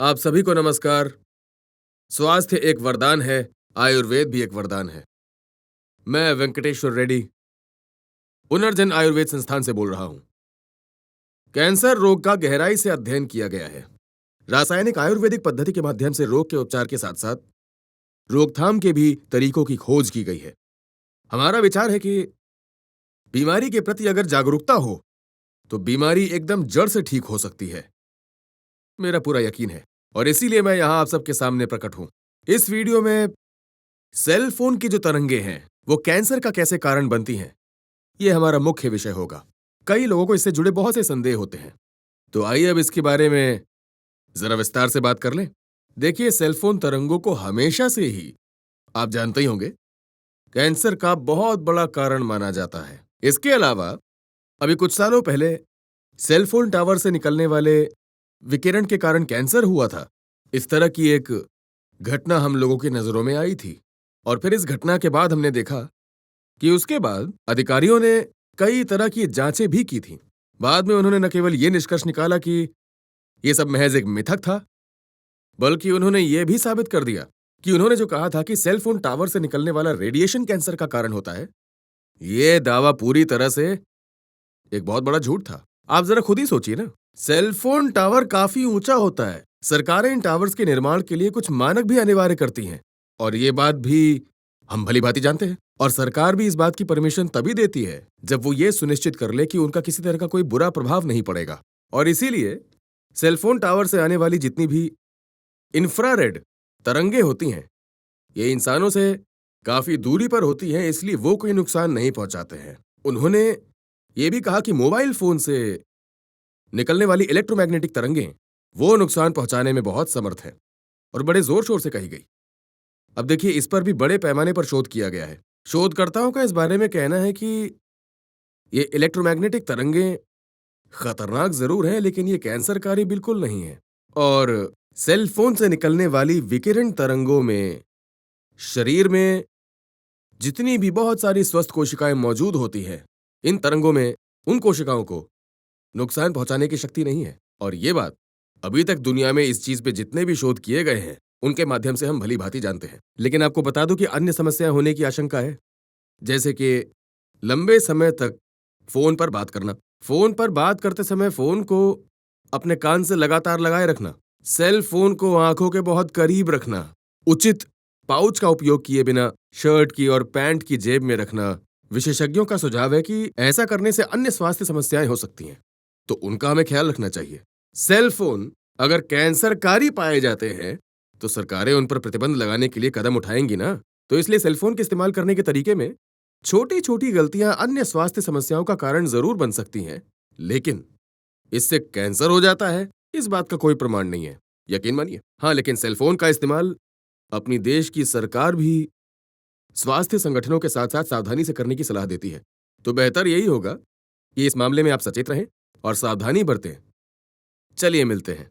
आप सभी को नमस्कार। स्वास्थ्य एक वरदान है, आयुर्वेद भी एक वरदान है। मैं वेंकटेश्वर रेड्डी पुनर्जन आयुर्वेद संस्थान से बोल रहा हूं। कैंसर रोग का गहराई से अध्ययन किया गया है। रासायनिक आयुर्वेदिक पद्धति के माध्यम से रोग के उपचार के साथ साथ रोकथाम के भी तरीकों की खोज की गई है। हमारा विचार है कि बीमारी के प्रति अगर जागरूकता हो तो बीमारी एकदम जड़ से ठीक हो सकती है। मेरा पूरा यकीन है और इसीलिए मैं यहां आप सबके सामने प्रकट हूं। इस वीडियो में सेल फोन की जो तरंगे हैं वो कैंसर का कैसे कारण बनती हैं, ये हमारा मुख्य विषय होगा। कई लोगों को इससे जुड़े बहुत से संदेह होते हैं, तो आइए अब इसके बारे में जरा विस्तार से बात कर लें। देखिए, सेलफोन तरंगों को हमेशा से ही, आप जानते ही होंगे, कैंसर का बहुत बड़ा कारण माना जाता है। इसके अलावा अभी कुछ सालों पहले सेलफोन टावर से निकलने वाले विकिरण के कारण कैंसर हुआ था, इस तरह की एक घटना हम लोगों की नजरों में आई थी। और फिर इस घटना के बाद हमने देखा कि उसके बाद अधिकारियों ने कई तरह की जांचें भी की थी। बाद में उन्होंने न केवल ये निष्कर्ष निकाला कि यह सब महज एक मिथक था, बल्कि उन्होंने ये भी साबित कर दिया कि उन्होंने जो कहा था कि सेल फोन टावर से निकलने वाला रेडिएशन कैंसर का कारण होता है, यह दावा पूरी तरह से एक बहुत बड़ा झूठ था। आप जरा खुद ही सोचिए ना, सेल फोन टावर काफी ऊंचा होता है। सरकारें इन टावर्स के निर्माण के लिए कुछ मानक भी अनिवार्य करती हैं, और ये बात भी हम भली भांति जानते हैं। और सरकार भी इस बात की परमिशन तभी देती है जब वो ये सुनिश्चित कर ले कि उनका किसी तरह का कोई बुरा प्रभाव नहीं पड़ेगा। और इसीलिए सेलफोन टावर से आने वाली जितनी भी इंफ्रारेड तरंगे होती हैं, ये इंसानों से काफी दूरी पर होती हैं, इसलिए वो कोई नुकसान नहीं पहुंचाते हैं। उन्होंने ये भी कहा कि मोबाइल फोन से निकलने वाली इलेक्ट्रोमैग्नेटिक तरंगें वो नुकसान पहुंचाने में बहुत समर्थ है, और बड़े जोर शोर से कही गई। अब देखिए, इस पर भी बड़े पैमाने पर शोध किया गया है। शोधकर्ताओं का इस बारे में कहना है कि ये इलेक्ट्रोमैग्नेटिक तरंगें खतरनाक जरूर हैं, लेकिन ये कैंसरकारी बिल्कुल नहीं है। और सेल फोन से निकलने वाली विकिरण तरंगों में शरीर में जितनी भी बहुत सारी स्वस्थ कोशिकाएं मौजूद होती हैं, इन तरंगों में उन कोशिकाओं को नुकसान पहुंचाने की शक्ति नहीं है। और ये बात अभी तक दुनिया में इस चीज पे जितने भी शोध किए गए हैं, उनके माध्यम से हम भली भांति जानते हैं। लेकिन आपको बता दूं कि अन्य समस्या होने की आशंका है, जैसे कि लंबे समय तक फोन पर बात करना, फोन पर बात करते समय फोन को अपने कान से लगातार लगाए रखना, सेल फोन को आंखों के बहुत करीब रखना, उचित पाउच का उपयोग किए बिना शर्ट की और पैंट की जेब में रखना। विशेषज्ञों का सुझाव है कि ऐसा करने से अन्य स्वास्थ्य समस्याएं हो सकती हैं, तो उनका हमें ख्याल रखना चाहिए। सेल फोन अगर कैंसरकारी पाए जाते हैं तो सरकारें उन पर प्रतिबंध लगाने के लिए कदम उठाएंगी ना। तो इसलिए सेलफोन के इस्तेमाल करने के तरीके में छोटी छोटी गलतियां अन्य स्वास्थ्य समस्याओं का कारण जरूर बन सकती हैं, लेकिन इससे कैंसर हो जाता है, इस बात का कोई प्रमाण नहीं है, यकीन मानिए। हाँ, लेकिन सेलफोन का इस्तेमाल अपनी देश की सरकार भी स्वास्थ्य संगठनों के साथ साथ सावधानी से करने की सलाह देती है। तो बेहतर यही होगा कि इस मामले में आप सचेत रहें और सावधानी बरतें। चलिए मिलते हैं।